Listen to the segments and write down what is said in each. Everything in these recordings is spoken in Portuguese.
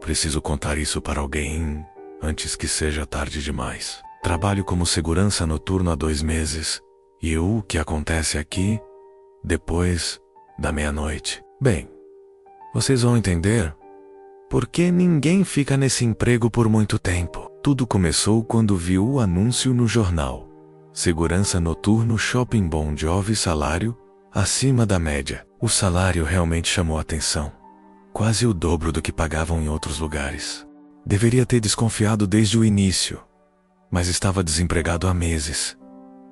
Preciso contar isso para alguém antes que seja tarde demais. Trabalho como segurança noturno há 2 meses. E o que acontece aqui depois da meia-noite? Bem, vocês vão entender porque ninguém fica nesse emprego por muito tempo. Tudo começou quando vi o anúncio no jornal. Segurança noturno Shopping Bon Jovi, salário acima da média. O salário realmente chamou a atenção. Quase o dobro do que pagavam em outros lugares. Deveria ter desconfiado desde o início, mas estava desempregado há meses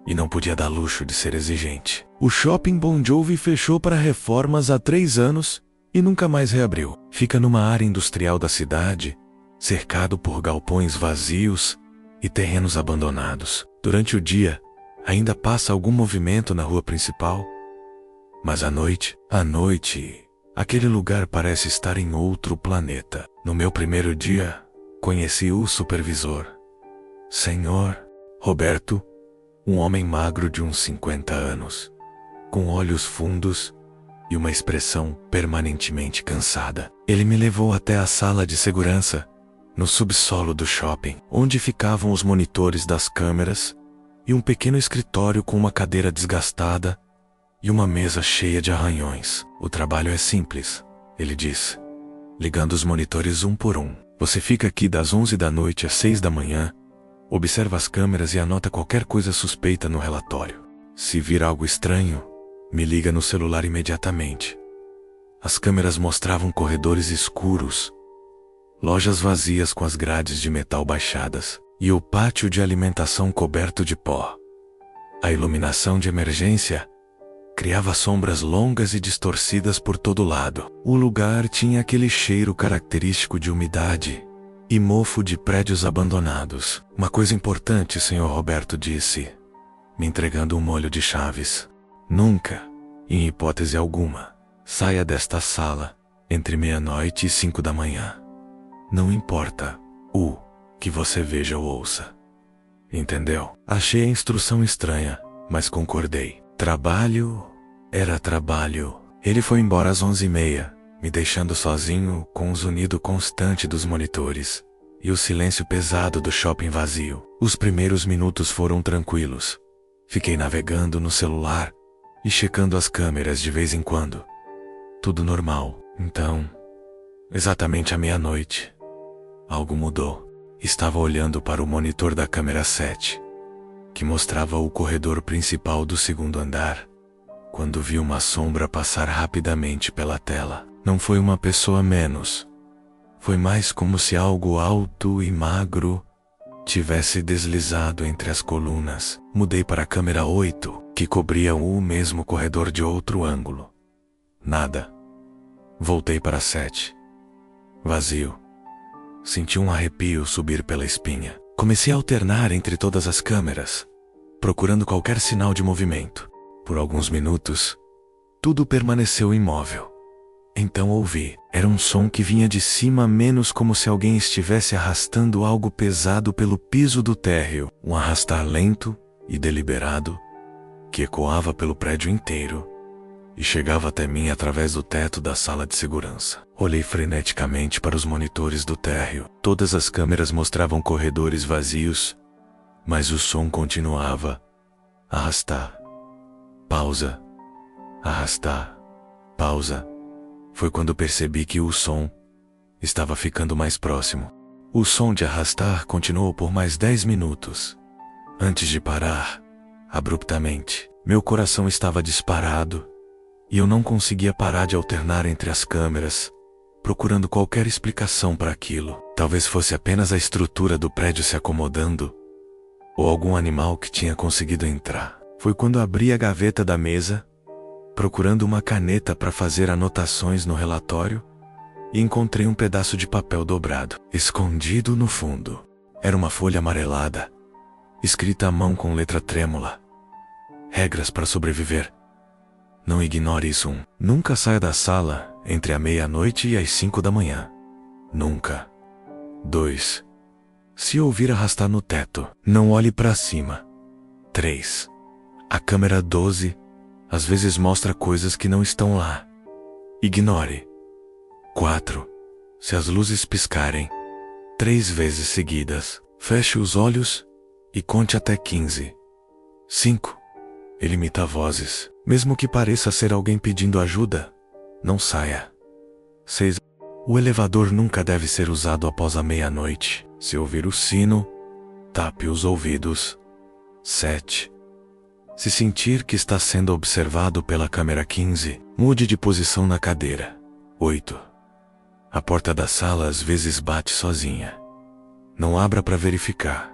e não podia dar luxo de ser exigente. O Shopping Bon Jovi fechou para reformas há 3 anos e nunca mais reabriu. Fica numa área industrial da cidade, cercado por galpões vazios e terrenos abandonados. Durante o dia, ainda passa algum movimento na rua principal, mas à noite, aquele lugar parece estar em outro planeta. No meu primeiro dia, conheci o supervisor, Senhor Roberto, um homem magro de uns 50 anos, com olhos fundos e uma expressão permanentemente cansada. Ele me levou até a sala de segurança, no subsolo do shopping, onde ficavam os monitores das câmeras e um pequeno escritório com uma cadeira desgastada e uma mesa cheia de arranhões. O trabalho é simples, ele disse, ligando os monitores um por um. Você fica aqui das 11 da noite às 6 da manhã, observa as câmeras e anota qualquer coisa suspeita no relatório. Se vir algo estranho, me liga no celular imediatamente. As câmeras mostravam corredores escuros, lojas vazias com as grades de metal baixadas e o pátio de alimentação coberto de pó. A iluminação de emergência criava sombras longas e distorcidas por todo lado. O lugar tinha aquele cheiro característico de umidade e mofo de prédios abandonados. Uma coisa importante, Sr. Roberto disse, me entregando um molho de chaves. Nunca, em hipótese alguma, saia desta sala entre meia-noite e 5 da manhã. Não importa o que você veja ou ouça. Entendeu? Achei a instrução estranha, mas concordei. Trabalho era trabalho. Ele foi embora às 11h30, me deixando sozinho com o zunido constante dos monitores e o silêncio pesado do shopping vazio. Os primeiros minutos foram tranquilos. Fiquei navegando no celular e checando as câmeras de vez em quando. Tudo normal. Então, exatamente à meia-noite, algo mudou. Estava olhando para o monitor da câmera 7, que mostrava o corredor principal do 2º andar, quando vi uma sombra passar rapidamente pela tela. Não foi uma pessoa menos. Foi mais como se algo alto e magro tivesse deslizado entre as colunas. Mudei para a câmera 8, que cobria o mesmo corredor de outro ângulo. Nada. Voltei para a 7. Vazio. Senti um arrepio subir pela espinha. Comecei a alternar entre todas as câmeras, procurando qualquer sinal de movimento. Por alguns minutos, tudo permaneceu imóvel. Então ouvi. Era um som que vinha de cima, menos como se alguém estivesse arrastando algo pesado pelo piso do térreo. Um arrastar lento e deliberado, que ecoava pelo prédio inteiro e chegava até mim através do teto da sala de segurança. Olhei freneticamente para os monitores do térreo. Todas as câmeras mostravam corredores vazios, mas o som continuava. Arrastar. Pausa. Arrastar. Pausa. Foi quando percebi que o som estava ficando mais próximo. O som de arrastar continuou por mais 10 minutos, antes de parar, abruptamente. Meu coração estava disparado, e eu não conseguia parar de alternar entre as câmeras, procurando qualquer explicação para aquilo. Talvez fosse apenas a estrutura do prédio se acomodando, ou algum animal que tinha conseguido entrar. Foi quando abri a gaveta da mesa, procurando uma caneta para fazer anotações no relatório, e encontrei um pedaço de papel dobrado, escondido no fundo. Era uma folha amarelada, escrita à mão com letra trêmula. Regras para sobreviver. Não ignore isso. 1. Nunca saia da sala entre a meia-noite e as 5 da manhã. Nunca. 2. Se ouvir arrastar no teto, não olhe para cima. 3. A câmera 12 às vezes mostra coisas que não estão lá. Ignore. 4. Se as luzes piscarem 3 vezes seguidas, feche os olhos e conte até 15. 5. Ele imita vozes. Mesmo que pareça ser alguém pedindo ajuda, não saia. 6. O elevador nunca deve ser usado após a meia-noite. Se ouvir o sino, tape os ouvidos. 7. Se sentir que está sendo observado pela câmera 15, mude de posição na cadeira. 8. A porta da sala às vezes bate sozinha. Não abra para verificar.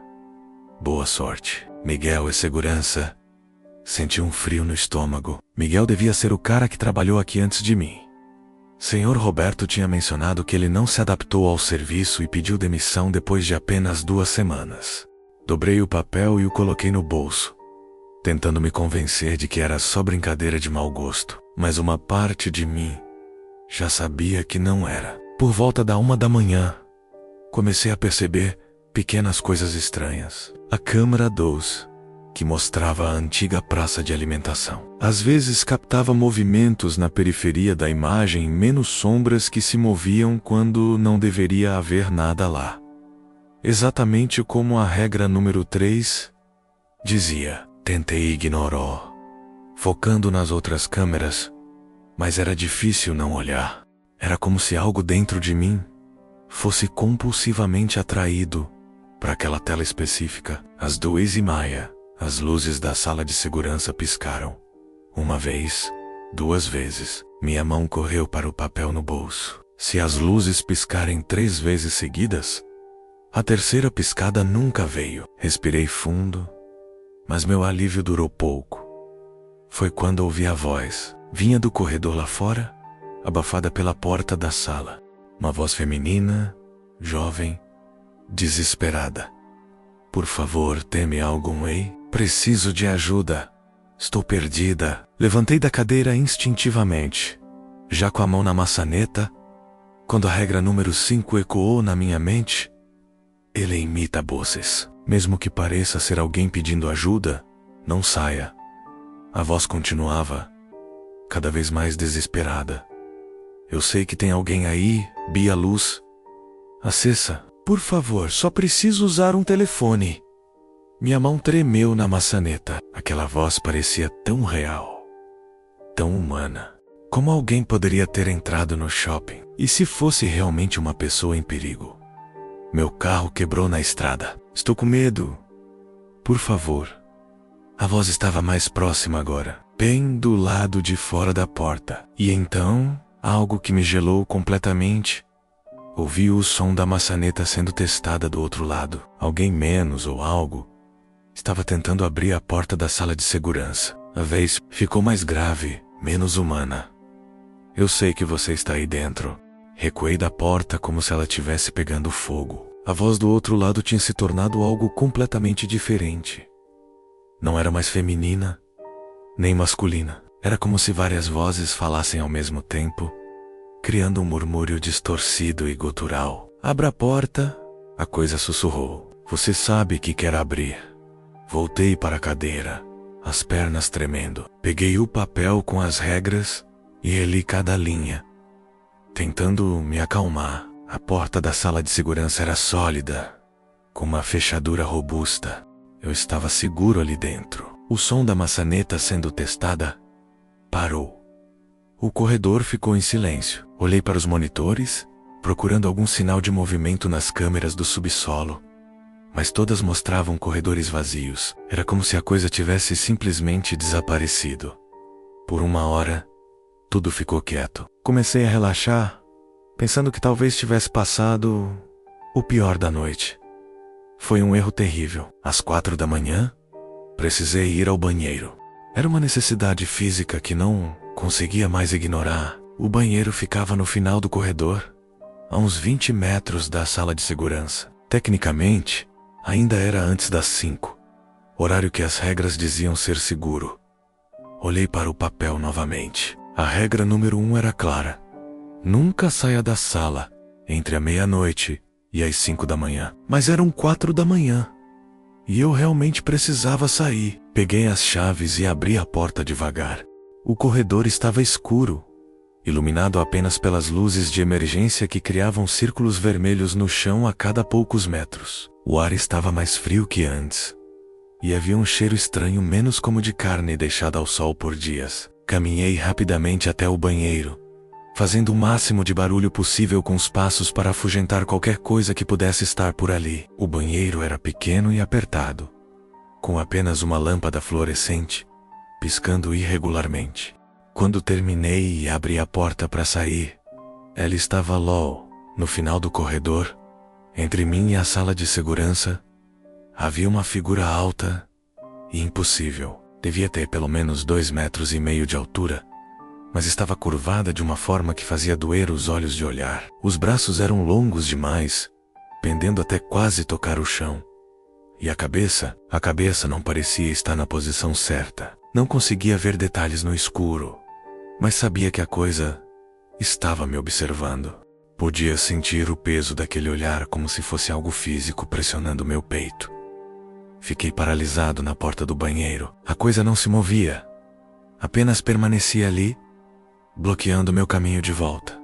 Boa sorte. Miguel é segurança. Senti um frio no estômago. Miguel devia ser o cara que trabalhou aqui antes de mim. Senhor Roberto tinha mencionado que ele não se adaptou ao serviço e pediu demissão depois de apenas 2 semanas. Dobrei o papel e o coloquei no bolso, tentando me convencer de que era só brincadeira de mau gosto. Mas uma parte de mim já sabia que não era. Por volta da 1 da manhã, comecei a perceber pequenas coisas estranhas. A câmera 12, que mostrava a antiga praça de alimentação, às vezes captava movimentos na periferia da imagem, menos sombras que se moviam quando não deveria haver nada lá. Exatamente como a regra número 3 dizia. Tentei ignorar, focando nas outras câmeras, mas era difícil não olhar. Era como se algo dentro de mim fosse compulsivamente atraído para aquela tela específica. Às 2h30, as luzes da sala de segurança piscaram. 1 vez, 2 vezes. Minha mão correu para o papel no bolso. Se as luzes piscarem 3 vezes seguidas, a terceira piscada nunca veio. Respirei fundo, mas meu alívio durou pouco. Foi quando ouvi a voz. Vinha do corredor lá fora, abafada pela porta da sala. Uma voz feminina, jovem, desesperada. Por favor, teme algum ei? Preciso de ajuda. Estou perdida. Levantei da cadeira instintivamente, já com a mão na maçaneta, quando a regra número 5 ecoou na minha mente. Ele imita vozes. Mesmo que pareça ser alguém pedindo ajuda, não saia. A voz continuava, cada vez mais desesperada. Eu sei que tem alguém aí, Bia Luz. Acessa. Por favor, só preciso usar um telefone. Minha mão tremeu na maçaneta. Aquela voz parecia tão real, tão humana. Como alguém poderia ter entrado no shopping? E se fosse realmente uma pessoa em perigo? Meu carro quebrou na estrada. Estou com medo. Por favor. A voz estava mais próxima agora, bem do lado de fora da porta. E então, algo que me gelou completamente. Ouvi o som da maçaneta sendo testada do outro lado. Alguém menos ou algo estava tentando abrir a porta da sala de segurança. A vez ficou mais grave, menos humana. Eu sei que você está aí dentro. Recuei da porta como se ela estivesse pegando fogo. A voz do outro lado tinha se tornado algo completamente diferente. Não era mais feminina, nem masculina. Era como se várias vozes falassem ao mesmo tempo, criando um murmúrio distorcido e gutural. Abra a porta, a coisa sussurrou. Você sabe que quer abrir. Voltei para a cadeira, as pernas tremendo. Peguei o papel com as regras e reli cada linha, tentando me acalmar. A porta da sala de segurança era sólida, com uma fechadura robusta. Eu estava seguro ali dentro. O som da maçaneta sendo testada parou. O corredor ficou em silêncio. Olhei para os monitores, procurando algum sinal de movimento nas câmeras do subsolo, mas todas mostravam corredores vazios. Era como se a coisa tivesse simplesmente desaparecido. Por 1 hora, tudo ficou quieto. Comecei a relaxar, pensando que talvez tivesse passado o pior da noite. Foi um erro terrível. Às 4 da manhã, precisei ir ao banheiro. Era uma necessidade física que não conseguia mais ignorar. O banheiro ficava no final do corredor, a uns 20 metros da sala de segurança. Tecnicamente, ainda era antes das 5, horário que as regras diziam ser seguro. Olhei para o papel novamente. A regra número 1 era clara. Nunca saia da sala entre a meia-noite e as 5 da manhã. Mas eram 4 da manhã. E eu realmente precisava sair. Peguei as chaves e abri a porta devagar. O corredor estava escuro, iluminado apenas pelas luzes de emergência que criavam círculos vermelhos no chão a cada poucos metros. O ar estava mais frio que antes, e havia um cheiro estranho, menos como de carne deixada ao sol por dias. Caminhei rapidamente até o banheiro, fazendo o máximo de barulho possível com os passos para afugentar qualquer coisa que pudesse estar por ali. O banheiro era pequeno e apertado, com apenas uma lâmpada fluorescente, piscando irregularmente. Quando terminei e abri a porta para sair, ela estava lá, no final do corredor, entre mim e a sala de segurança. Havia uma figura alta e impossível. Devia ter pelo menos 2,5 metros de altura, mas estava curvada de uma forma que fazia doer os olhos de olhar. Os braços eram longos demais, pendendo até quase tocar o chão. E a cabeça não parecia estar na posição certa. Não conseguia ver detalhes no escuro, mas sabia que a coisa estava me observando. Podia sentir o peso daquele olhar como se fosse algo físico pressionando meu peito. Fiquei paralisado na porta do banheiro. A coisa não se movia, apenas permanecia ali, bloqueando meu caminho de volta.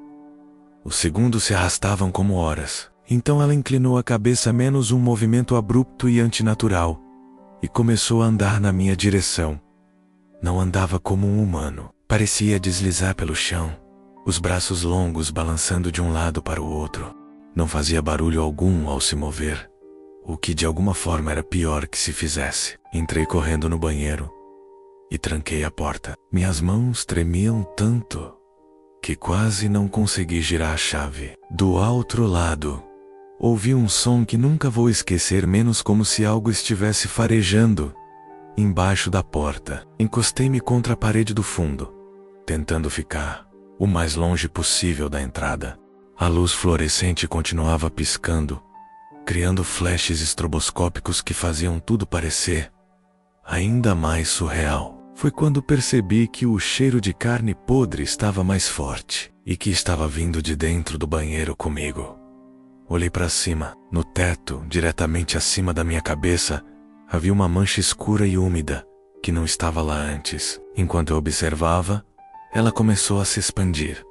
Os segundos se arrastavam como horas. Então ela inclinou a cabeça, menos um movimento abrupto e antinatural, e começou a andar na minha direção. Não andava como um humano. Parecia deslizar pelo chão, os braços longos balançando de um lado para o outro. Não fazia barulho algum ao se mover, o que de alguma forma era pior que se fizesse. Entrei correndo no banheiro e tranquei a porta. Minhas mãos tremiam tanto que quase não consegui girar a chave. Do outro lado, ouvi um som que nunca vou esquecer, menos como se algo estivesse farejando embaixo da porta. Encostei-me contra a parede do fundo, tentando ficar o mais longe possível da entrada. A luz fluorescente continuava piscando, criando flashes estroboscópicos que faziam tudo parecer ainda mais surreal. Foi quando percebi que o cheiro de carne podre estava mais forte e que estava vindo de dentro do banheiro comigo. Olhei para cima. No teto, diretamente acima da minha cabeça, havia uma mancha escura e úmida que não estava lá antes. Enquanto eu observava, ela começou a se expandir,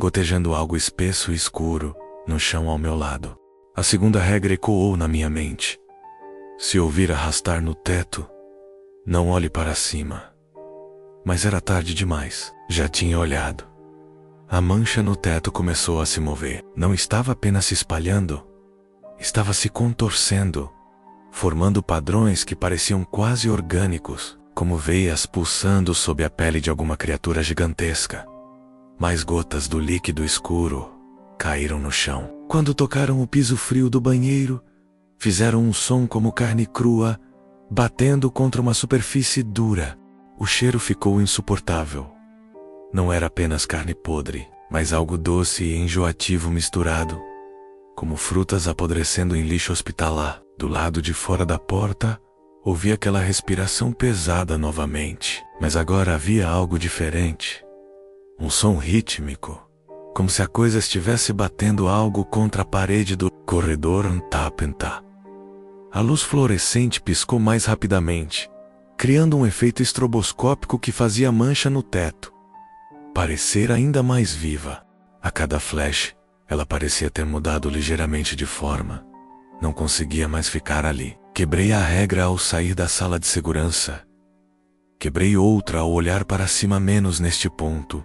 gotejando algo espesso e escuro no chão ao meu lado. A segunda regra ecoou na minha mente: se ouvir arrastar no teto, não olhe para cima. Mas era tarde demais. Já tinha olhado. A mancha no teto começou a se mover. Não estava apenas se espalhando, estava se contorcendo, formando padrões que pareciam quase orgânicos, como veias pulsando sob a pele de alguma criatura gigantesca. Mais gotas do líquido escuro caíram no chão. Quando tocaram o piso frio do banheiro, fizeram um som como carne crua batendo contra uma superfície dura. O cheiro ficou insuportável. Não era apenas carne podre, mas algo doce e enjoativo misturado, como frutas apodrecendo em lixo hospitalar. Do lado de fora da porta, ouvi aquela respiração pesada novamente, mas agora havia algo diferente. Um som rítmico, como se a coisa estivesse batendo algo contra a parede do corredor. Antapentá. A luz fluorescente piscou mais rapidamente, criando um efeito estroboscópico que fazia a mancha no teto parecer ainda mais viva. A cada flash, ela parecia ter mudado ligeiramente de forma. Não conseguia mais ficar ali. Quebrei a regra ao sair da sala de segurança. Quebrei outra ao olhar para cima, menos neste ponto.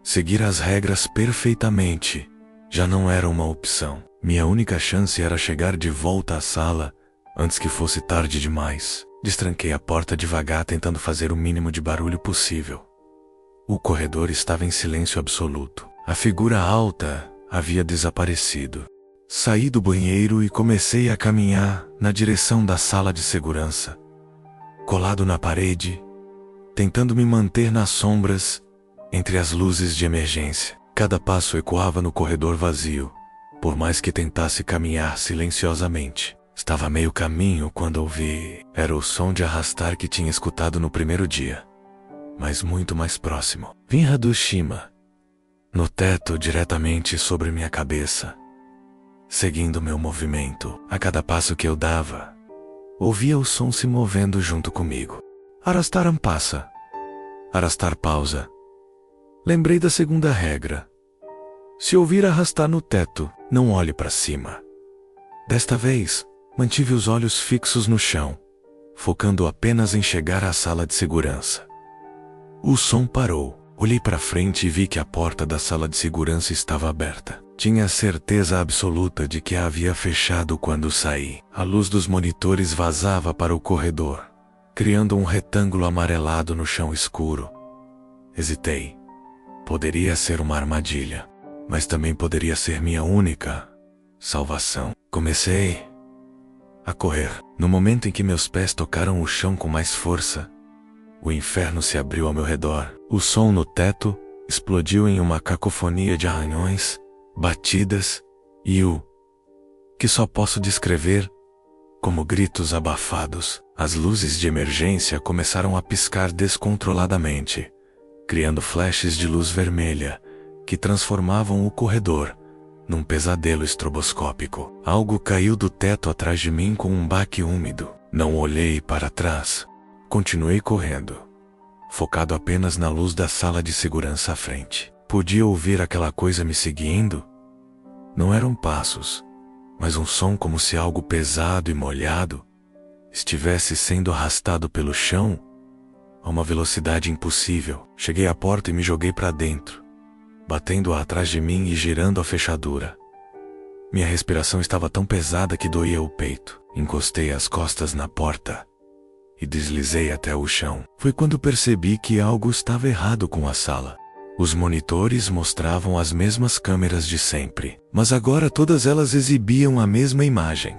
Seguir as regras perfeitamente já não era uma opção. Minha única chance era chegar de volta à sala antes que fosse tarde demais. Destranquei a porta devagar, tentando fazer o mínimo de barulho possível. O corredor estava em silêncio absoluto. A figura alta havia desaparecido. Saí do banheiro e comecei a caminhar na direção da sala de segurança, colado na parede, tentando me manter nas sombras entre as luzes de emergência. Cada passo ecoava no corredor vazio, por mais que tentasse caminhar silenciosamente. Estava a meio caminho quando ouvi. Era o som de arrastar que tinha escutado no primeiro dia, mas muito mais próximo. Vinha do Shima, no teto diretamente sobre minha cabeça, seguindo meu movimento. A cada passo que eu dava, ouvia o som se movendo junto comigo. Arrastar passa, arrastar pausa, Lembrei da segunda regra. Se ouvir arrastar no teto, não olhe para cima. Desta vez, mantive os olhos fixos no chão, focando apenas em chegar à sala de segurança. O som parou. Olhei para frente e vi que a porta da sala de segurança estava aberta. Tinha certeza absoluta de que a havia fechado quando saí. A luz dos monitores vazava para o corredor, criando um retângulo amarelado no chão escuro. Hesitei. Poderia ser uma armadilha, mas também poderia ser minha única salvação. Comecei a correr. No momento em que meus pés tocaram o chão com mais força, o inferno se abriu ao meu redor. O som no teto explodiu em uma cacofonia de arranhões, batidas e o que só posso descrever como gritos abafados. As luzes de emergência começaram a piscar descontroladamente, criando flashes de luz vermelha que transformavam o corredor num pesadelo estroboscópico. Algo caiu do teto atrás de mim com um baque úmido. Não olhei para trás. Continuei correndo, focado apenas na luz da sala de segurança à frente. Podia ouvir aquela coisa me seguindo? Não eram passos, mas um som como se algo pesado e molhado estivesse sendo arrastado pelo chão a uma velocidade impossível. Cheguei à porta e me joguei para dentro, batendo-a atrás de mim e girando a fechadura. Minha respiração estava tão pesada que doía o peito. Encostei as costas na porta e deslizei até o chão. Foi quando percebi que algo estava errado com a sala. Os monitores mostravam as mesmas câmeras de sempre, mas agora todas elas exibiam a mesma imagem.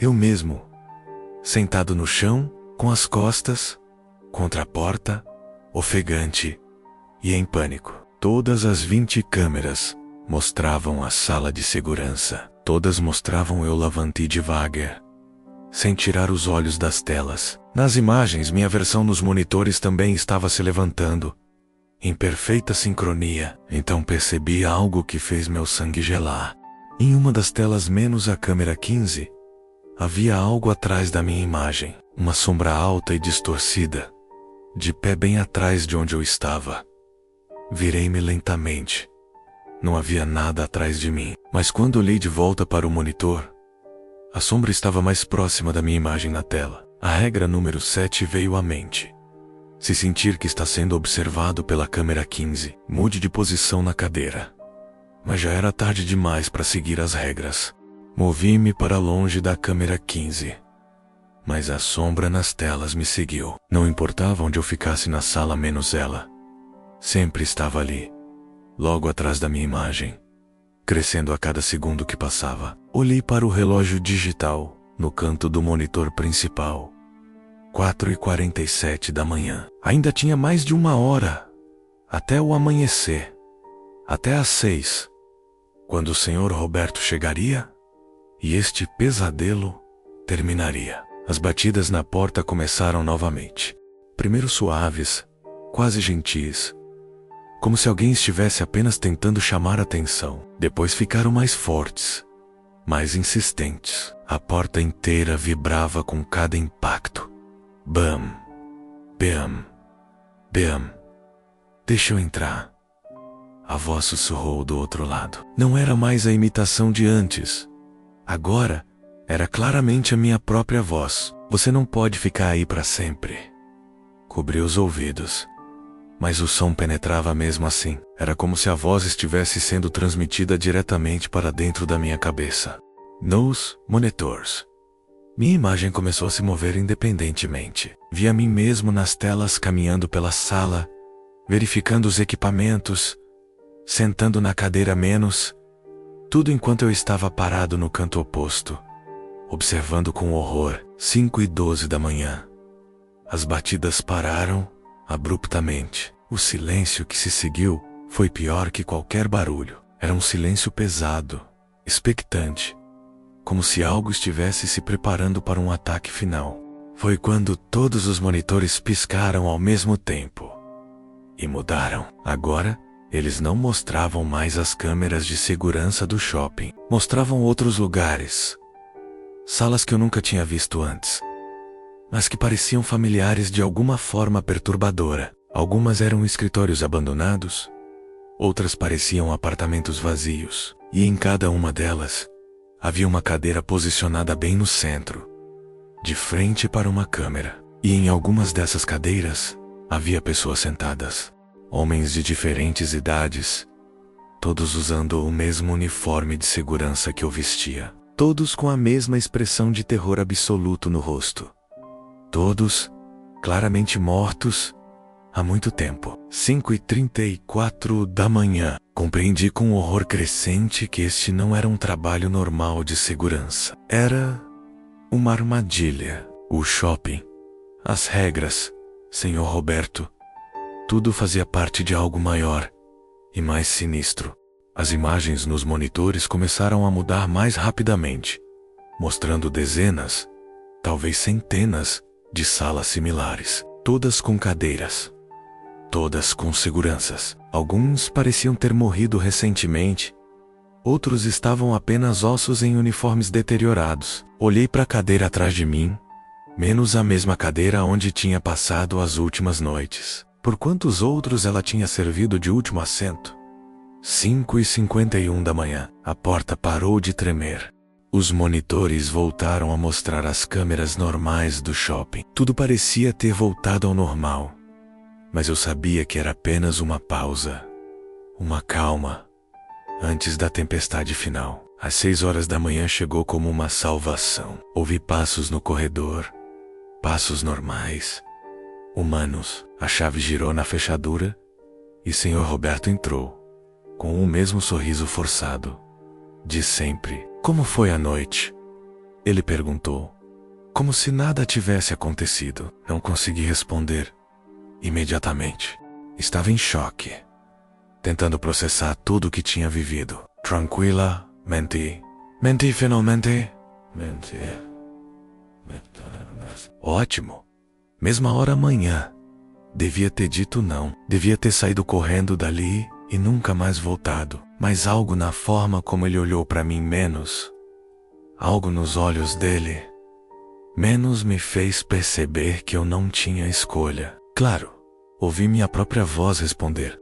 Eu mesmo, sentado no chão, com as costas contra a porta, ofegante e em pânico. Todas as 20 câmeras mostravam a sala de segurança. Todas mostravam eu levantei devagar, sem tirar os olhos das telas. Nas imagens, minha versão nos monitores também estava se levantando, em perfeita sincronia. Então percebi algo que fez meu sangue gelar. Em uma das telas menos a câmera 15, havia algo atrás da minha imagem. Uma sombra alta e distorcida, de pé bem atrás de onde eu estava. Virei-me lentamente. Não havia nada atrás de mim, mas quando olhei de volta para o monitor, a sombra estava mais próxima da minha imagem na tela. A regra número 7 veio à mente. Se sentir que está sendo observado pela câmera 15, mude de posição na cadeira. Mas já era tarde demais para seguir as regras. Movi-me para longe da câmera 15. Mas a sombra nas telas me seguiu. Não importava onde eu ficasse na sala menos ela. Sempre estava ali, logo atrás da minha imagem, crescendo a cada segundo que passava. Olhei para o relógio digital, no canto do monitor principal. 4h47 da manhã. Ainda tinha mais de 1 hora, até o amanhecer. Até às 6, quando o Sr. Roberto chegaria, e este pesadelo terminaria. As batidas na porta começaram novamente. Primeiro suaves, quase gentis, como se alguém estivesse apenas tentando chamar atenção. Depois ficaram mais fortes, mais insistentes. A porta inteira vibrava com cada impacto. Bam, bam, bam. Deixa eu entrar. A voz sussurrou do outro lado. Não era mais a imitação de antes. Agora, era claramente a minha própria voz. Você não pode ficar aí para sempre. Cobri os ouvidos, mas o som penetrava mesmo assim. Era como se a voz estivesse sendo transmitida diretamente para dentro da minha cabeça. Nos monitores, minha imagem começou a se mover independentemente. Vi a mim mesmo nas telas caminhando pela sala, verificando os equipamentos, sentando na cadeira menos, tudo enquanto eu estava parado no canto oposto, observando com horror. 5h12 da manhã. As batidas pararam abruptamente. O silêncio que se seguiu foi pior que qualquer barulho. Era um silêncio pesado, expectante, como se algo estivesse se preparando para um ataque final. Foi quando todos os monitores piscaram ao mesmo tempo e mudaram. Agora, eles não mostravam mais as câmeras de segurança do shopping. Mostravam outros lugares. Salas que eu nunca tinha visto antes, mas que pareciam familiares de alguma forma perturbadora. Algumas eram escritórios abandonados, outras pareciam apartamentos vazios, e em cada uma delas havia uma cadeira posicionada bem no centro, de frente para uma câmera. E em algumas dessas cadeiras havia pessoas sentadas, homens de diferentes idades, todos usando o mesmo uniforme de segurança que eu vestia, todos com a mesma expressão de terror absoluto no rosto. Todos claramente mortos há muito tempo. 5h34 da manhã. Compreendi com horror crescente que este não era um trabalho normal de segurança. Era uma armadilha. O shopping, as regras, Sr. Roberto, tudo fazia parte de algo maior e mais sinistro. As imagens nos monitores começaram a mudar mais rapidamente, mostrando dezenas, talvez centenas, de salas similares, todas com cadeiras, todas com seguranças. Alguns pareciam ter morrido recentemente, outros estavam apenas ossos em uniformes deteriorados. Olhei para a cadeira atrás de mim, menos a mesma cadeira onde tinha passado as últimas noites. Por quantos outros ela tinha servido de último assento? 5h51 da manhã. A porta parou de tremer. Os monitores voltaram a mostrar as câmeras normais do shopping. Tudo parecia ter voltado ao normal. Mas eu sabia que era apenas uma pausa, uma calma, antes da tempestade final. Às 6 horas da manhã chegou como uma salvação. Ouvi passos no corredor, passos normais, humanos. A chave girou na fechadura e Sr. Roberto entrou, com o mesmo sorriso forçado de sempre. Como foi a noite? Ele perguntou, como se nada tivesse acontecido. Não consegui responder imediatamente. Estava em choque, tentando processar tudo o que tinha vivido. Tranquila, menti. Menti finalmente. Menti. Ótimo. Mesma hora amanhã. Devia ter dito não. Devia ter saído correndo dali e nunca mais voltado. Mas algo na forma como ele olhou para mim algo nos olhos dele, me fez perceber que eu não tinha escolha. Claro, ouvi minha própria voz responder.